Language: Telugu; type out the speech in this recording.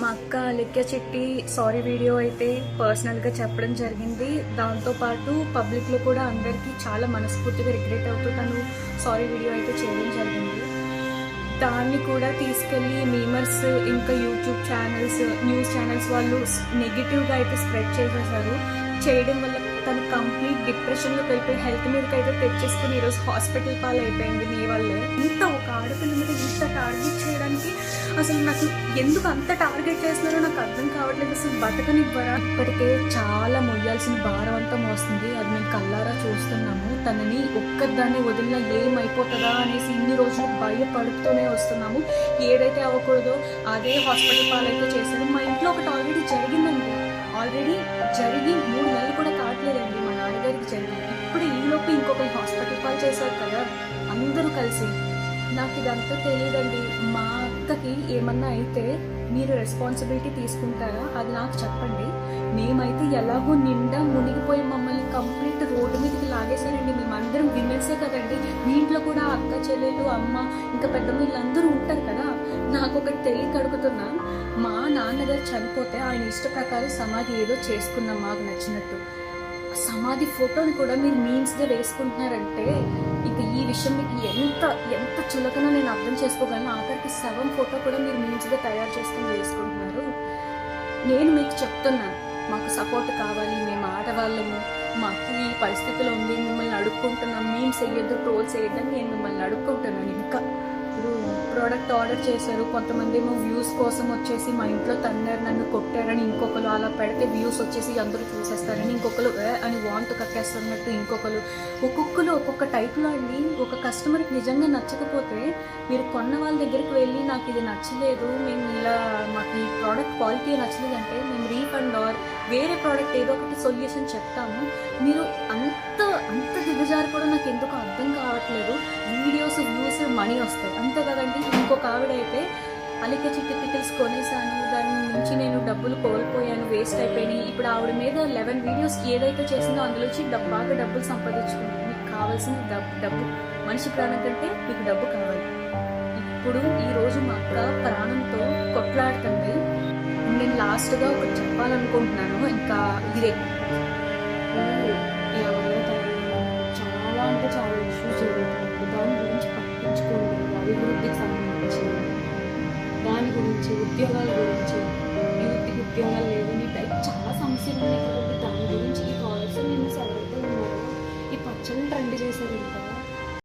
మా అక్క అలిక్య చిట్టి సారీ వీడియో అయితే పర్సనల్గా చెప్పడం జరిగింది. దాంతోపాటు పబ్లిక్లో కూడా అందరికీ చాలా మనస్ఫూర్తిగా రిగ్రెట్ అవుతూ తను సారీ వీడియో అయితే చేయడం జరిగింది. దాన్ని కూడా తీసుకెళ్ళి మీమర్స్ ఇంకా యూట్యూబ్ ఛానల్స్, న్యూస్ ఛానల్స్ వాళ్ళు నెగిటివ్గా అయితే స్ప్రెడ్ చేసేసారు. చేయడం వల్ల తను కంప్లీట్ డిప్రెషన్లోకి వెళ్ళిపోయి హెల్త్ మీదకి అయితే తెచ్చేసుకుని ఈరోజు హాస్పిటల్ పాలు అయిపోయింది మీ వల్లే. ఇంత ఒక ఆడపిల్ల మీద ఇంత టార్గెట్ చేయడానికి అసలు నాకు ఎందుకు అంత టార్గెట్ చేస్తున్నారో నాకు అర్థం కావట్లేదు. అసలు బతకనివ్వరా? ఇప్పటికే చాలా మొయ్యాల్సిన భారం అంతా మోస్తుంది. అది మేము కల్లారా చూస్తున్నాము. తనని ఒక్కదాన్ని వదిలినా ఏమైపోతుందా అనేసి ఇన్ని రోజులు భయపడుతూనే వస్తున్నాము. ఏదైతే అవ్వకూడదో అదే హాస్పిటల్ పాలైతే చేశారు. మా ఇంట్లో ఒకటి ఆల్రెడీ జరిగిందండి. ఆల్రెడీ జరిగి 3 నెలలు కూడా కావట్లేదండి. మా నాన్నగారికి జరిగింది. ఇప్పుడు ఈలోపు ఇంకొకరు హాస్పిటల్ పాలు చేశారు కదా అందరూ కలిసి. నాకు ఇదంతా తెలియదండి. మా అక్కకి ఏమన్నా అయితే మీరు రెస్పాన్సిబిలిటీ తీసుకుంటారా? అది నాకు చెప్పండి. మేమైతే ఎలాగో నిండా మునిగిపోయి మమ్మల్ని కంప్లీట్ రోడ్డు మీదకి లాగేశారండి. మేమందరం విమెన్సే కదండి. మీ ఇంట్లో కూడా అక్క, చెల్లెలు, అమ్మ ఇంకా పెద్దమ్మ వీళ్ళందరూ ఉంటారు కదా. నాకు ఒకటి తెలియక అడుగుతున్నా. మా నాన్నగారు చనిపోతే ఆయన ఇష్ట ప్రకారం సమాధి ఏదో చేసుకున్నాం మాకు నచ్చినట్టు. సమాధి ఫోటోని కూడా మీరు మీమ్స్గా వేసుకుంటున్నారంటే ఇక ఈ విషయం మీకు ఎంత చులకనో నేను అర్థం చేసుకోగలను. ఆఖరికి శవం ఫోటో కూడా మీరు మీమ్స్గా తయారు చేసుకుని వేసుకుంటున్నారు. నేను మీకు చెప్తున్నాను, మాకు సపోర్ట్ కావాలి. మేము ఆడవాళ్ళము, మాకు ఈ పరిస్థితిలో ఉంది, మిమ్మల్ని అడుక్కుంటున్నాం. మీమ్స్ వేయొద్దు, ట్రోల్స్ వేయద్దని నేను మిమ్మల్ని అడుక్కుంటున్నాను. ఇంకా ఇప్పుడు ప్రోడక్ట్ ఆర్డర్ చేశారు. కొంతమంది ఏమో వ్యూస్ కోసం వచ్చేసి మా ఇంట్లో తన్నారు, నన్ను కొట్టారని ఇంకొకరు, అలా పెడితే వ్యూస్ వచ్చేసి అందరూ చూసేస్తారని ఇంకొకరు, అని వాంట్ కక్కేస్తున్నట్టు ఇంకొకరు. ఒక్కొక్కరు ఒక్కొక్క టైప్లో అండి. ఒక కస్టమర్కి నిజంగా నచ్చకపోతే మీరు కొన్న వాళ్ళ దగ్గరికి వెళ్ళి నాకు ఇది నచ్చలేదు, మేము ఇలా మాకు ఈ ప్రోడక్ట్ క్వాలిటీ నచ్చలేదు అంటే మేము రీఫండ్ ఆర్ వేరే ప్రోడక్ట్ ఏదో ఒకటి సొల్యూషన్ చెప్తాము. మీరు అంత దిగజారు కూడా నాకు ఎందుకు అర్థం కావట్లేదు. వీడియోస్, వ్యూస్, మనీ వస్తాయి అంతే కదండి. ఇంకొక ఆవిడ అయితే అలిక చిట్టి పికిల్స్ కొనేసాను, దాని నుంచి నేను డబ్బులు కోల్పోయాను, వేస్ట్ అయిపోయినాయి. ఇప్పుడు ఆవిడ మీద 11 వీడియోస్ ఏదైతే చేసిందో అందులో వచ్చి బాగా డబ్బులు సంపాదించుకుంది. మీకు కావాల్సింది డబ్బు. మనిషి ప్రాణం కంటే మీకు డబ్బు కావాలి. ఇప్పుడు ఈరోజు మా అక్క ప్రాణంతో కొట్లాడుతుంది. నేను లాస్ట్గా ఒకటి చెప్పాలనుకుంటున్నాను. ఇంకా ఇదే చాలా అంటే చాలా ఇష్యూస్ జరుగుతాయి. దాని గురించి పట్టించుకోండి. అభివృద్ధికి సంబంధించి దాని గురించి, ఉద్యోగాల గురించి, యూత్కి ఉద్యోగాలు లేవు, నీ టైప్ చాలా సమస్యలు ఉన్నాయి కాబట్టి దాని గురించి ఈ కాలర్స్ నేను ఎవరైతే ఉన్నారో ఈ పచ్చని ట్రెండ్ చేశారు. ఇంకా